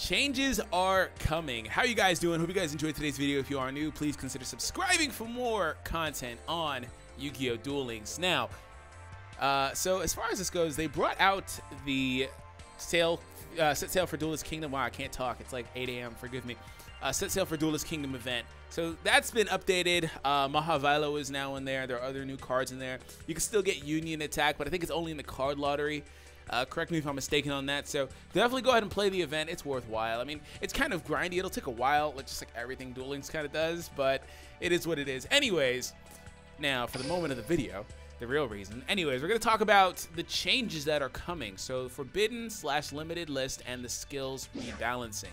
Changes are coming. How you guys doing? Hope you guys enjoyed today's video. If you are new, please consider subscribing for more content on Yu-Gi-Oh! Duel Links. Now, so as far as this goes, they brought out the set sail for Duelist Kingdom. Wow, I can't talk. It's like 8 a.m. Forgive me. Set sail for Duelist Kingdom event. So that's been updated. Mahavilo is now in there. There are other new cards in there. You can still get Union Attack, but I think it's only in the card lottery. Correct me if I'm mistaken on that. So definitely go ahead and play the event. It's worthwhile. I mean, it's kind of grindy. It'll take a while, just like everything Duel Links kind of does, but it is what it is. Anyways, now for the moment of the video, the real reason. Anyways, we're going to talk about the changes that are coming. So Forbidden/Limited list and the skills rebalancing.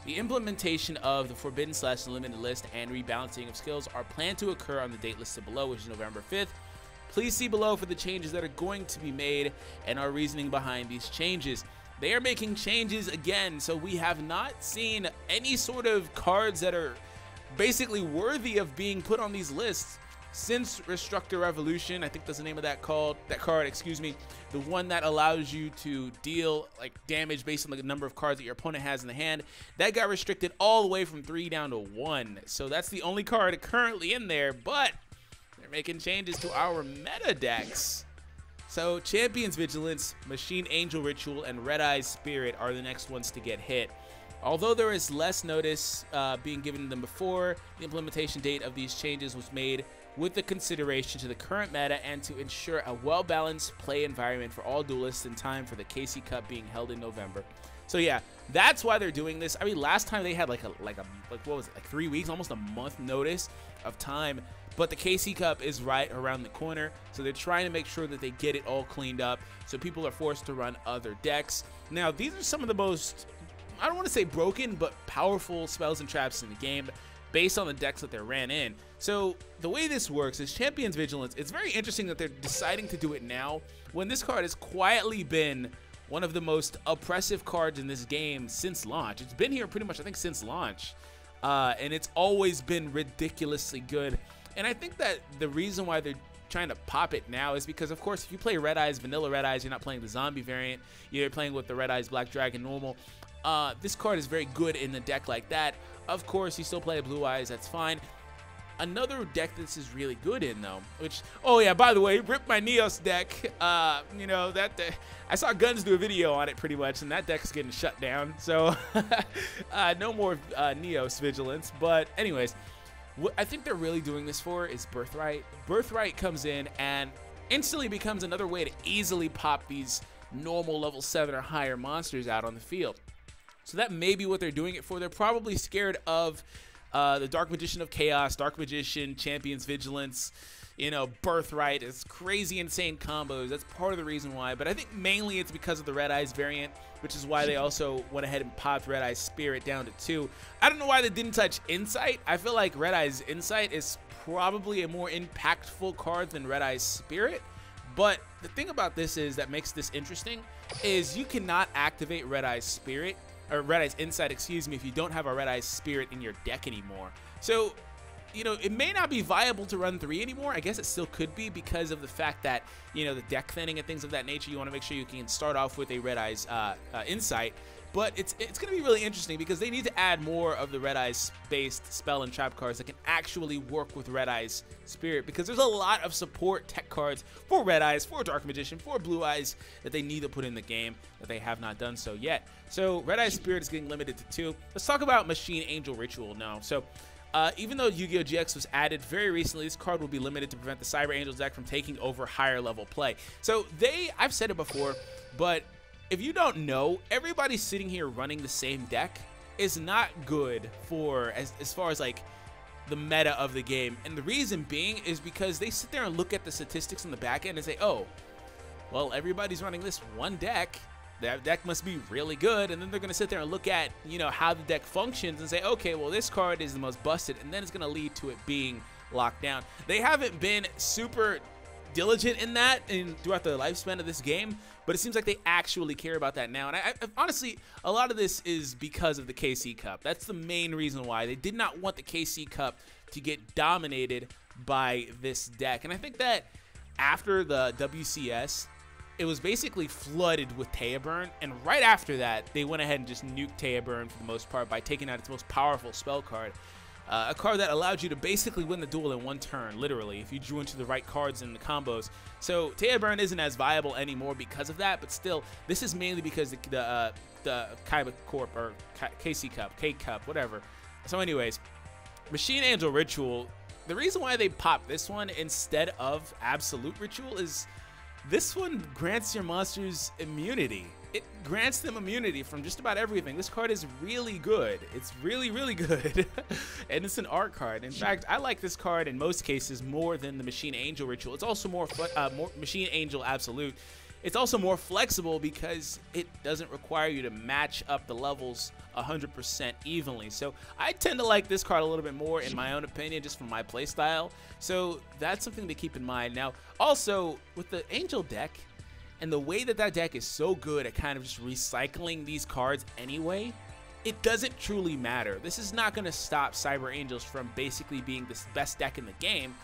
The implementation of the Forbidden/Limited list and rebalancing of skills are planned to occur on the date listed below, which is November 5th. Please see below for the changes that are going to be made and our reasoning behind these changes. They are making changes again, so we have not seen any sort of cards that are basically worthy of being put on these lists since Restructor Revolution. I think that's the name of that card, excuse me. The one that allows you to deal like damage based on the number of cards that your opponent has in the hand. That got restricted all the way from 3 down to 1. So that's the only card currently in there, but they're making changes to our meta decks. So Champion's Vigilance, Machine Angel Ritual, and Red Eye's Spirit are the next ones to get hit. Although there is less notice being given to them before, the implementation date of these changes was made with the consideration to the current meta and to ensure a well-balanced play environment for all duelists in time for the KC Cup being held in November. So yeah, that's why they're doing this. I mean, last time they had like what was it, like 3 weeks, almost a month notice of time. But the KC Cup is right around the corner, so they're trying to make sure that they get it all cleaned up so people are forced to run other decks. Now, these are some of the most, I don't want to say broken, but powerful spells and traps in the game based on the decks that they ran in. So the way this works is Champion's Vigilance. It's very interesting that they're deciding to do it now when this card has quietly been one of the most oppressive cards in this game since launch. It's been here pretty much, I think, since launch, and it's always been ridiculously good. And I think that the reason why they're trying to pop it now is because, of course, if you play Red Eyes, Vanilla Red Eyes, you're not playing the zombie variant. You're playing with the Red Eyes Black Dragon normal. This card is very good in the deck like that. Of course, you still play Blue Eyes. That's fine. Another deck this is really good in, though, which, oh yeah, by the way, rip my Neos deck. You know, that I saw Guns do a video on it pretty much, and that deck's getting shut down. So no more Neos Vigilance. But anyways, what I think they're really doing this for is Birthright. Birthright comes in and instantly becomes another way to easily pop these normal level 7 or higher monsters out on the field. So that may be what they're doing it for. They're probably scared of the Dark Magician of Chaos, Dark Magician, Champion's Vigilance, you know, Birthright. It's crazy, insane combos. That's part of the reason why. But I think mainly it's because of the Red Eyes variant, which is why they also went ahead and popped Red Eyes Spirit down to 2. I don't know why they didn't touch Insight. I feel like Red Eyes Insight is probably a more impactful card than Red Eyes Spirit. But the thing about this is that makes this interesting is you cannot activate Red Eyes Spirit or Red Eyes Insight, excuse me, if you don't have a Red Eyes Spirit in your deck anymore. So, you know, it may not be viable to run 3 anymore. I guess it still could be because of the fact that, you know, the deck thinning and things of that nature. You want to make sure you can start off with a Red Eyes Insight. But it's going to be really interesting because they need to add more of the Red Eyes based spell and trap cards that can actually work with Red Eyes Spirit, because there's a lot of support tech cards for Red Eyes, for Dark Magician, for Blue Eyes that they need to put in the game that they have not done so yet. So Red Eyes Spirit is getting limited to 2. Let's talk about Machine Angel Ritual now. So even though Yu-Gi-Oh! GX was added very recently, this card will be limited to prevent the Cyber Angels deck from taking over higher level play. So I've said it before, but if you don't know, everybody sitting here running the same deck is not good for as far as like the meta of the game. And the reason being is because they sit there and look at the statistics on the back end and say, oh, well, everybody's running this one deck. That deck must be really good. And then they're going to sit there and look at, you know, how the deck functions and say, okay, well, this card is the most busted. And then it's going to lead to it being locked down. They haven't been super diligent in that throughout the lifespan of this game, but it seems like they actually care about that now. And I honestly, a lot of this is because of the KC Cup. That's the main reason why. They did not want the KC Cup to get dominated by this deck. And I think that after the WCS, it was basically flooded with Taya Burn, and right after that, they went ahead and just nuked Taya Burn for the most part by taking out its most powerful spell card. A card that allowed you to basically win the duel in one turn, literally, if you drew into the right cards in the combos. So Taya Burn isn't as viable anymore because of that, but still, this is mainly because the Kaiba Corp, or KC Cup, K Cup, whatever. So anyways, Machine Angel Ritual, the reason why they popped this one instead of Absolute Ritual is this one grants your monsters immunity. It grants them immunity from just about everything. This card is really good. It's really, really good. And it's an art card. In fact, I like this card in most cases more than the Machine Angel Ritual. It's also more Machine Angel Absolute. It's also more flexible because it doesn't require you to match up the levels 100% evenly. So I tend to like this card a little bit more in my own opinion, just from my play style. So that's something to keep in mind. Now, also with the Angel deck, and the way that that deck is so good at kind of just recycling these cards anyway, it doesn't truly matter. This is not going to stop Cyber Angels from basically being the best deck in the game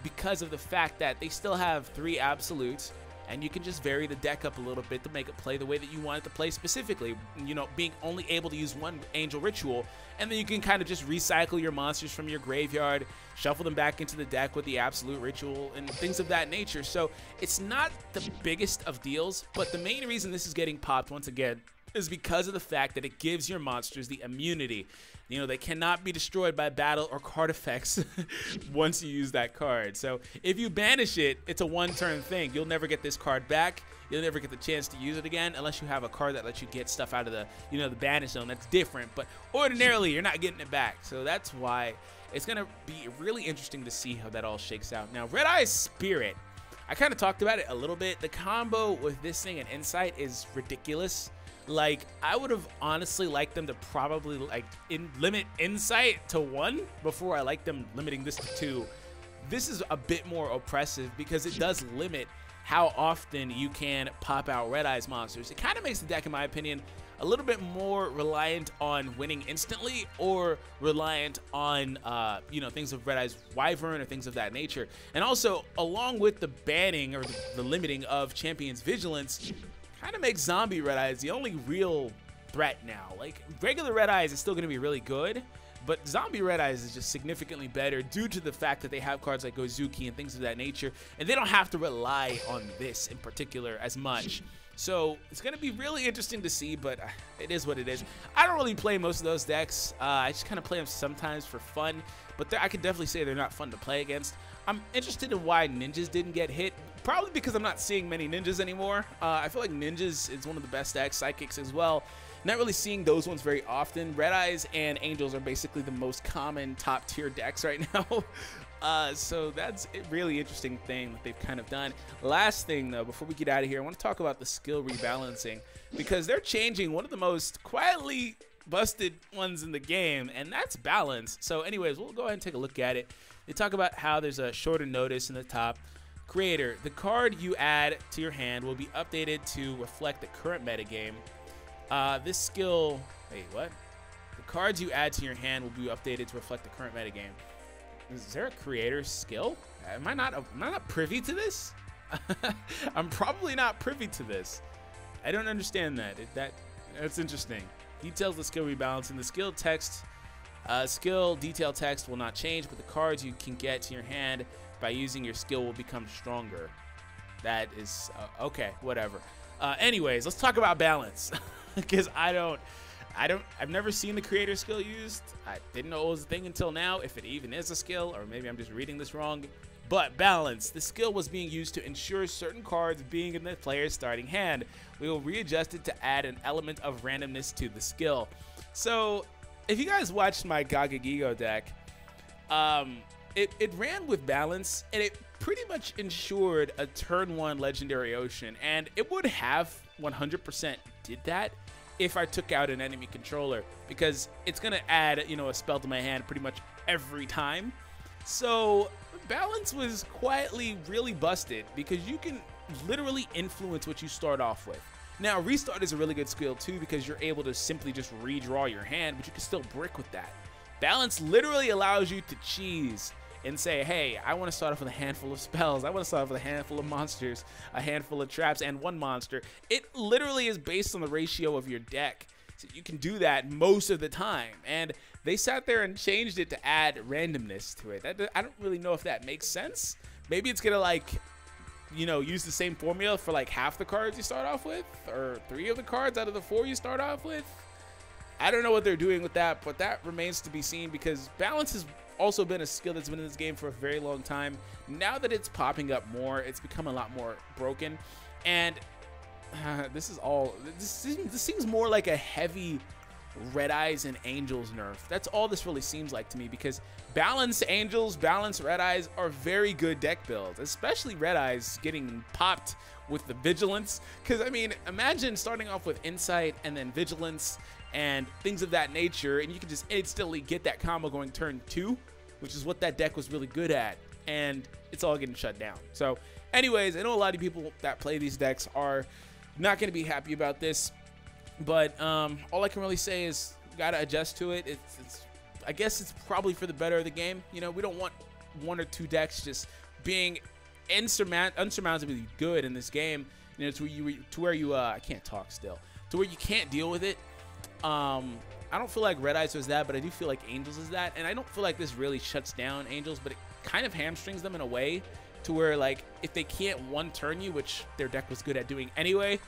because of the fact that they still have 3 absolutes, and you can just vary the deck up a little bit to make it play the way that you want it to play specifically. You know, being only able to use 1 Angel Ritual, and then you can kind of just recycle your monsters from your graveyard, shuffle them back into the deck with the Absolute Ritual, and things of that nature. So it's not the biggest of deals, but the main reason this is getting popped once again is because of the fact that it gives your monsters the immunity. You know, they cannot be destroyed by battle or card effects once you use that card. So if you banish it, it's a one-turn thing. You'll never get this card back. You'll never get the chance to use it again unless you have a card that lets you get stuff out of the, you know, the banish zone. That's different, but ordinarily you're not getting it back. So that's why it's going to be really interesting to see how that all shakes out. Now, Red Eye's Spirit, I kind of talked about it a little bit. The combo with this thing and Insight is ridiculous. Like, I would have honestly liked them to probably like limit Insight to 1 before I like them limiting this to 2. This is a bit more oppressive because it does limit how often you can pop out Red Eye's monsters. It kind of makes the deck, in my opinion, a little bit more reliant on winning instantly or reliant on, you know, things of Red Eye's Wyvern or things of that nature. And also, along with the banning or the limiting of Champion's Vigilance, kind of makes Zombie Red Eyes the only real threat now. Like, regular Red Eyes is still going to be really good, but Zombie Red Eyes is just significantly better due to the fact that they have cards like Gozuki and things of that nature, and they don't have to rely on this in particular as much. So it's going to be really interesting to see, but it is what it is. I don't really play most of those decks. I just kind of play them sometimes for fun, but I could definitely say they're not fun to play against. I'm interested in why ninjas didn't get hit. Probably because I'm not seeing many ninjas anymore. I feel like ninjas is one of the best decks, psychics as well. Not really seeing those ones very often. Red Eyes and Angels are basically the most common top tier decks right now. So that's a really interesting thing that they've kind of done. Last thing though, before we get out of here, I want to talk about the skill rebalancing, because they're changing one of the most quietly busted ones in the game, and that's balance. So anyways, we'll go ahead and take a look at it. They talk about how there's a shorter notice in the top. Creator, the card you add to your hand will be updated to reflect the current metagame. This skill, wait, what? The cards you add to your hand will be updated to reflect the current metagame. Is there a creator skill? Am I not privy to this? I'm probably not privy to this. I don't understand that. That's interesting. Details the skill rebalancing. The skill text, skill detail text will not change, but the cards you can get to your hand by using your skill will become stronger. That is okay, whatever. Anyways, let's talk about balance, because I've never seen the creator skill used. I didn't know it was a thing until now, if it even is a skill, or maybe I'm just reading this wrong. But balance, the skill was being used to ensure certain cards being in the player's starting hand. We will readjust it to add an element of randomness to the skill. So, if you guys watched my Gagagigo deck, it ran with balance, and it pretty much ensured a turn 1 Legendary Ocean, and it would have 100% did that if I took out an enemy controller, because it's going to add, you know, a spell to my hand pretty much every time. So balance was quietly really busted, because you can literally influence what you start off with. Now, restart is a really good skill too, because you're able to simply just redraw your hand, but you can still brick with that. Balance literally allows you to cheese and say, hey, I want to start off with a handful of spells, I want to start off with a handful of monsters, a handful of traps, and one monster. It literally is based on the ratio of your deck. So you can do that most of the time, and they sat there and changed it to add randomness to it. I don't really know if that makes sense. Maybe it's gonna, like, you know, use the same formula for like half the cards you start off with, or 3 of the cards out of the 4 you start off with. I don't know what they're doing with that, but that remains to be seen, because balance has also been a skill that's been in this game for a very long time. Now that it's popping up more, it's become a lot more broken, and this seems more like a heavy Red Eyes and Angels nerf. That's all this really seems like to me, because balance Angels, balance Red Eyes are very good deck builds, especially Red Eyes getting popped with the Vigilance. Because, I mean, imagine starting off with Insight and then Vigilance and things of that nature, and you can just instantly get that combo going turn 2, which is what that deck was really good at, and it's all getting shut down. So, anyways, I know a lot of people that play these decks are not going to be happy about this, but all I can really say is you got to adjust to it. I guess it's probably for the better of the game. You know, we don't want 1 or 2 decks just being unsurmountably good in this game. You know, to where you I can't talk still. To where you can't deal with it. I don't feel like Red Eyes was that, but I do feel like Angels is that, and I don't feel like this really shuts down Angels, but it kind of hamstrings them in a way to where, like, if they can't one-turn you, which their deck was good at doing anyway,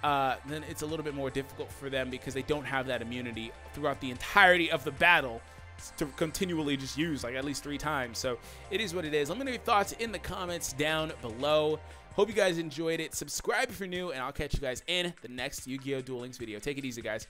then it's a little bit more difficult for them, because they don't have that immunity throughout the entirety of the battle to continually just use like at least 3 times. So it is what it is. Let me know your thoughts in the comments down below. Hope you guys enjoyed it. Subscribe if you're new, and I'll catch you guys in the next Yu-Gi-Oh! Duel Links video. Take it easy, guys.